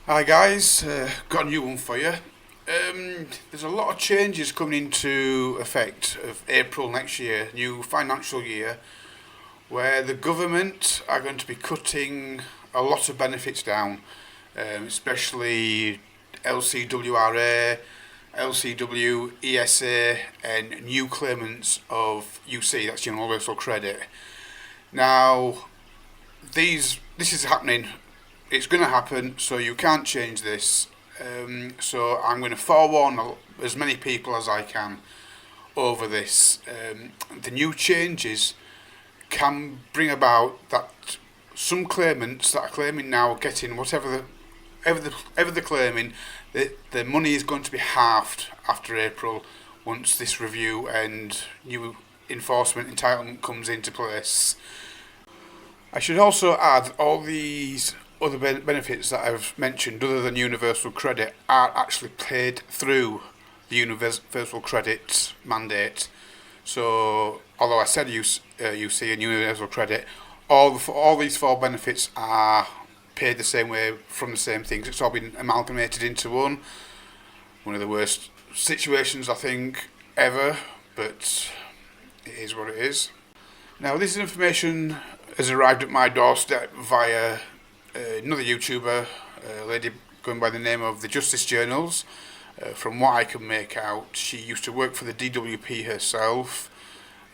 Hi guys, got a new one for you. There's a lot of changes coming into effect of April next year, new financial year, where the government are going to be cutting a lot of benefits down, especially LCWRA, LCW, ESA, and new claimants of UC, that's Universal Credit. Now, this is happening. It's going to happen, so you can't change this. So I'm going to forewarn as many people as I can over this. The new changes can bring about that some claimants that are claiming now are getting ever they're claiming, the money is going to be halved after April once this review and new enforcement entitlement comes into place. I should also add all these other benefits that I've mentioned, other than universal credit, are actually paid through the universal credit mandate. So, although I said UC and universal credit, all these four benefits are paid the same way from the same things. It's all been amalgamated into one. One of the worst situations I think ever, but it is what it is. Now, this information has arrived at my doorstep via another YouTuber, a lady going by the name of the Justice Journals. From what I can make out, she used to work for the DWP herself,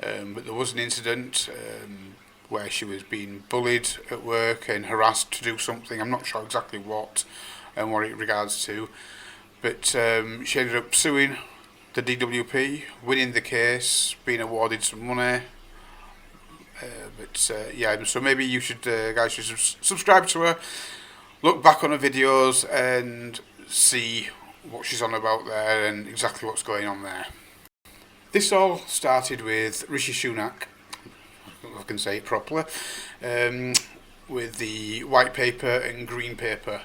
but there was an incident where she was being bullied at work and harassed to do something. I'm not sure exactly what and what it regards to, but she ended up suing the DWP, winning the case, being awarded some money. So maybe you should, guys, should subscribe to her, look back on her videos, and see what she's on about there and exactly what's going on there. This all started with Rishi Sunak, if I can say it properly, with the white paper and green paper,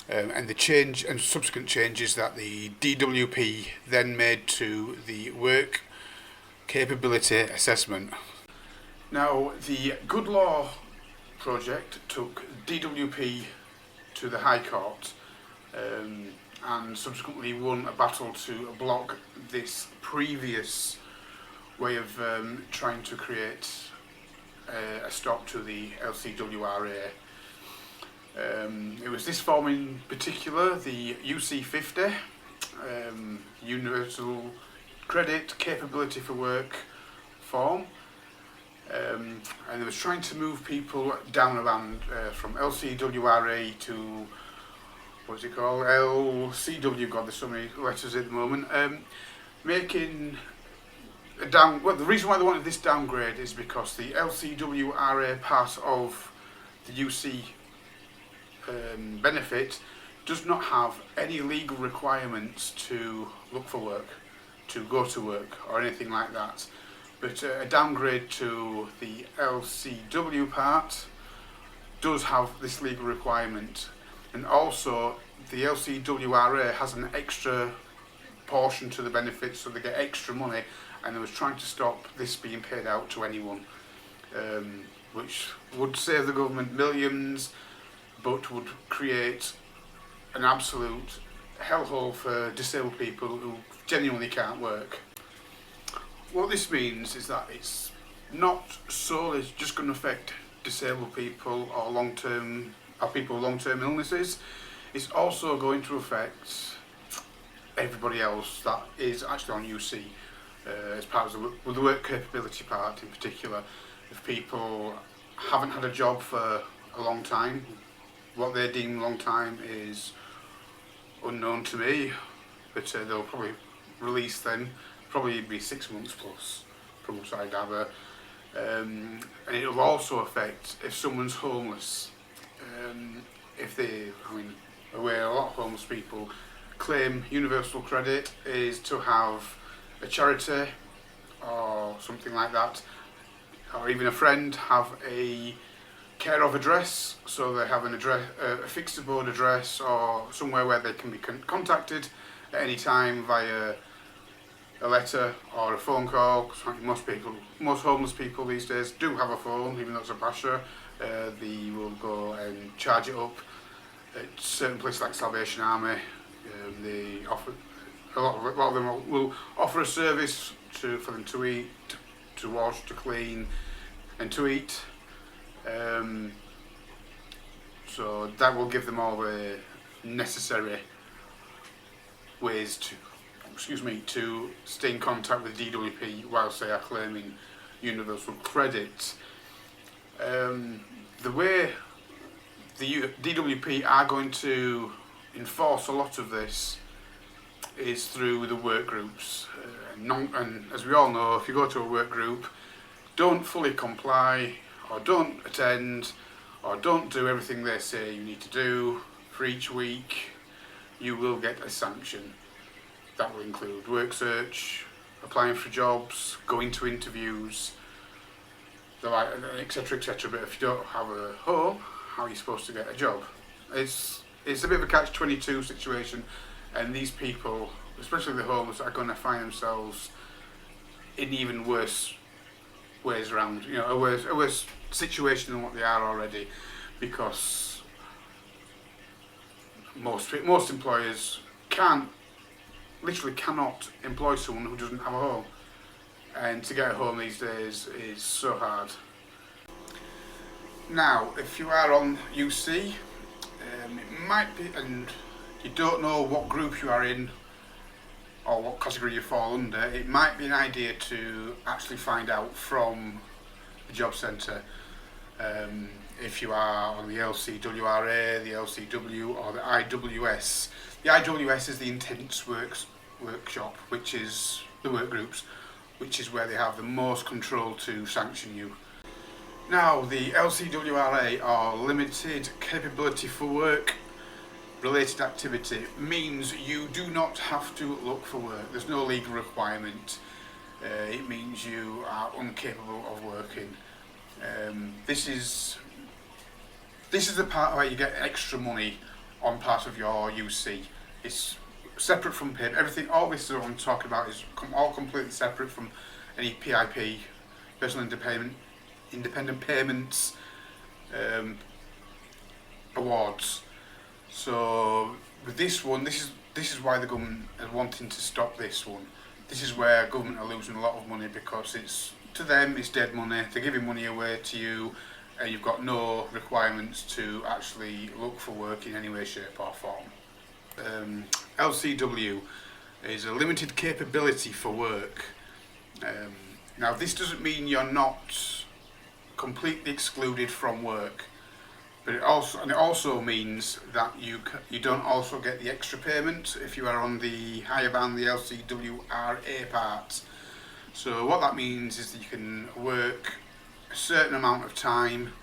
and the change and subsequent changes that the DWP then made to the work capability assessment. Now, the Good Law project took DWP to the High Court and subsequently won a battle to block this previous way of trying to create a stop to the LCWRA. It was this form in particular, the UC50, Universal Credit Capability for Work form. And it was trying to move people down around from LCWRA to, what's it called, LCW, God, there's so many letters at the moment, making a the reason why they wanted this downgrade is because the LCWRA part of the UC benefit does not have any legal requirements to look for work, to go to work, or anything like that. But a downgrade to the LCW part does have this legal requirement. And also, the LCWRA has an extra portion to the benefits, so they get extra money, and they was trying to stop this being paid out to anyone, which would save the government millions, but would create an absolute hellhole for disabled people who genuinely can't work. What this means is that it's not solely just going to affect disabled people or people with long-term illnesses. It's also going to affect everybody else that is actually on UC as part of the work capability part in particular. If people haven't had a job for a long time, what they deem long time is unknown to me, but they'll probably release then. Probably be 6 months plus, from what I gather. And it'll also affect if someone's homeless. Where a lot of homeless people claim universal credit is to have a charity or something like that, or even a friend have a care of address, so they have an address, a fixed abode address, or somewhere where they can be contacted at any time via a letter or a phone call. Most homeless people these days do have a phone, even though it's a basher. They will go and charge it up at certain places like Salvation Army. They offer a lot of them will offer a service for them to eat, to wash, to clean, and to eat. So that will give them all the necessary ways to stay in contact with DWP whilst they are claiming universal credit. The way the DWP are going to enforce a lot of this is through the work groups. And as we all know, if you go to a work group, don't fully comply, or don't attend, or don't do everything they say you need to do for each week, you will get a sanction. That will include work search, applying for jobs, going to interviews, etc, etc. But if you don't have a home, how are you supposed to get a job? It's a bit of a catch-22 situation, and these people, especially the homeless, are going to find themselves in even worse ways around, a worse situation than what they are already, because most employers literally cannot employ someone who doesn't have a home, and to get a home these days is so hard. Now, if you are on UC, it might be, and you don't know what group you are in or what category you fall under, it might be an idea to actually find out from the job centre if you are on the LCWRA, the LCW, or the IWS. The IWS is the Intense Workshop, which is the work groups, which is where they have the most control to sanction you. Now, the LCWRA, or Limited Capability for Work Related Activity, means you do not have to look for work. There's no legal requirement. It means you are incapable of working. This is the part where you get extra money on part of your UC. It's separate from PIP. All this that I'm talking about is all completely separate from any PIP, personal independent payments, awards. So with this one, this is why the government is wanting to stop this one. This is where government are losing a lot of money, because to them it's dead money. They're giving money away to you, and you've got no requirements to actually look for work in any way, shape or form. LCW is a Limited Capability for Work. Now, this doesn't mean you're not completely excluded from work, but it also means that you don't also get the extra payment if you are on the higher band, the LCWRA part. So what that means is that you can work a certain amount of time.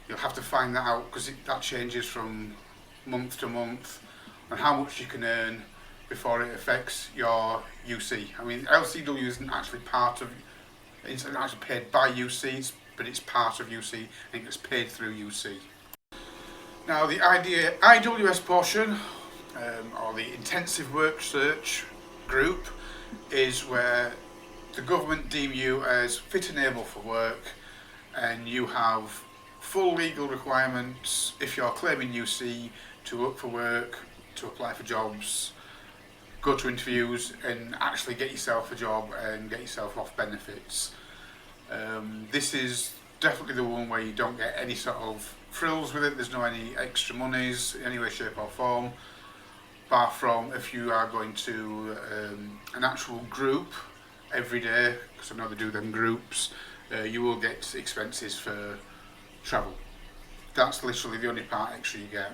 You'll have to find that out, because that changes from month to month, and how much you can earn before it affects your UC. I mean, LCW isn't actually it's actually paid by UC, but it's part of UC, and it gets paid through UC. Now, the IWS portion, or the Intensive Work Search group, is where the government deem you as fit and able for work, and you have full legal requirements, if you're claiming UC, to look for work, to apply for jobs, go to interviews, and actually get yourself a job and get yourself off benefits. This is definitely the one where you don't get any sort of frills with it. There's no any extra monies in any way, shape or form, apart from if you are going to an actual group every day, because I know they do them groups, you will get expenses for travel. That's literally the only part extra you get.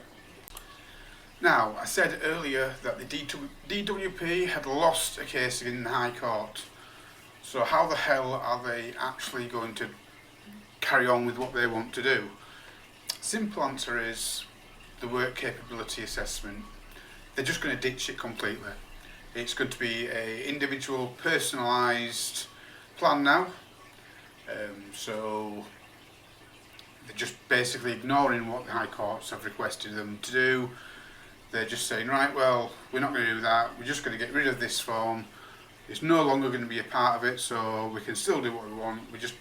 Now, I said earlier that the DWP had lost a case in the High Court. So how the hell are they actually going to carry on with what they want to do? Simple answer is the work capability assessment. They're just going to ditch it completely. It's going to be an individual personalised plan now. So they're just basically ignoring what the High Courts have requested them to do. They're just saying, right, well, we're not going to do that. We're just going to get rid of this form. It's no longer going to be a part of it, so we can still do what we want. We're just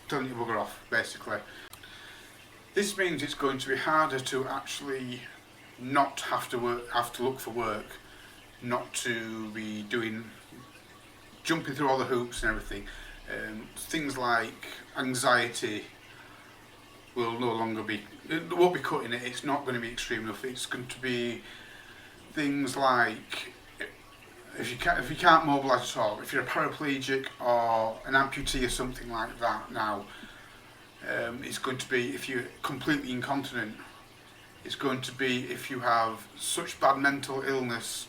telling you to bugger off, basically. This means it's going to be harder to actually not have to look for work, not to be jumping through all the hoops and everything. Things like anxiety will no longer be, it won't be cutting it, it's not going to be extreme enough. It's going to be things like, if you can't mobilise at all, if you're a paraplegic or an amputee or something like that now, it's going to be if you're completely incontinent. It's going to be if you have such bad mental illness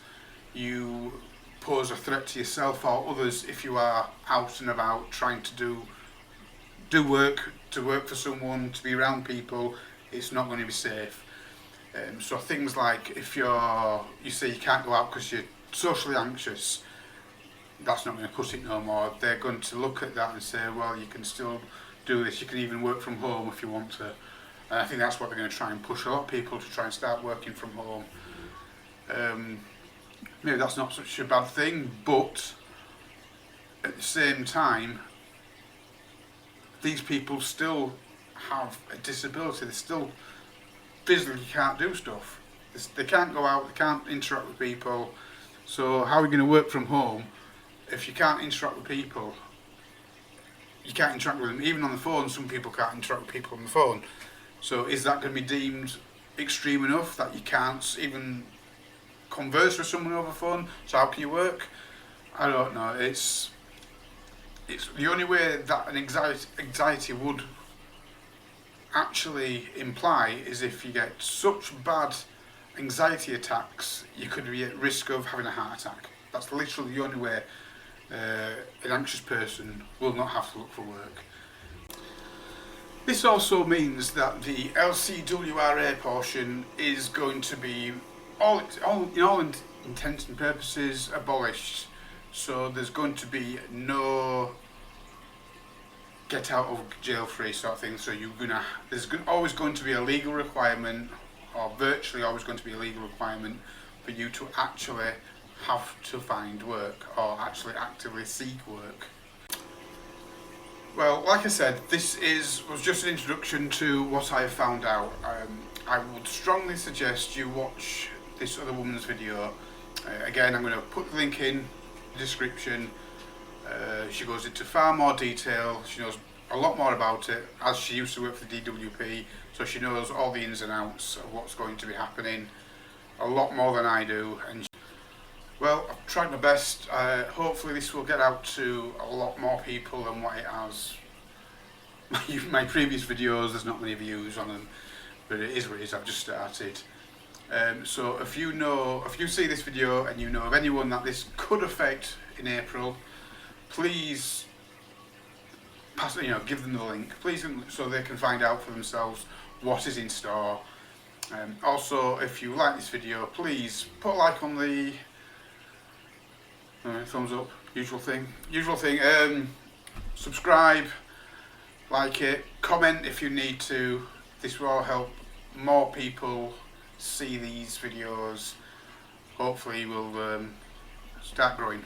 you pose a threat to yourself or others if you are out and about trying to do work, to work for someone, to be around people. It's not going to be safe. So things like if you say you can't go out because you're socially anxious, that's not going to cut it no more. They're going to look at that and say, well, you can still do this, you can even work from home if you want to. And I think that's what they're going to try and push a lot of people to try and start working from home. Maybe that's not such a bad thing, but at the same time, these people still have a disability. They still physically can't do stuff. They can't go out, they can't interact with people. So how are you going to work from home if you can't interact with people? You can't interact with them. Even on the phone, some people can't interact with people on the phone. So is that going to be deemed extreme enough that you can't even converse with someone over the phone? So how can you work? I don't know. It's the only way that an anxiety would actually imply is if you get such bad anxiety attacks, you could be at risk of having a heart attack. That's literally the only way an anxious person will not have to look for work. This also means that the LCWRA portion is going to be, in all intents and purposes, abolished. So there's going to be no get out of jail free sort of thing. So there's always going to be a legal requirement, or virtually always going to be a legal requirement, for you to actually have to find work or actually actively seek work. Well, like I said, this was just an introduction to what I have found out. I would strongly suggest you watch this other woman's video. Again, I'm going to put the link in the description. She goes into far more detail. She knows a lot more about it, as she used to work for the DWP, so she knows all the ins and outs of what's going to be happening, a lot more than I do. And well, I've tried my best. Hopefully this will get out to a lot more people than what it has. My previous videos, there's not many views on them, but it is what it is. I've just started. So if you see this video and you know of anyone that this could affect in April, please give them the link, please, so they can find out for themselves what is in store. Also, if you like this video, please put a like on the thumbs up, usual thing. Subscribe, like it, comment if you need to. This will help more people see these videos. Hopefully we'll start growing.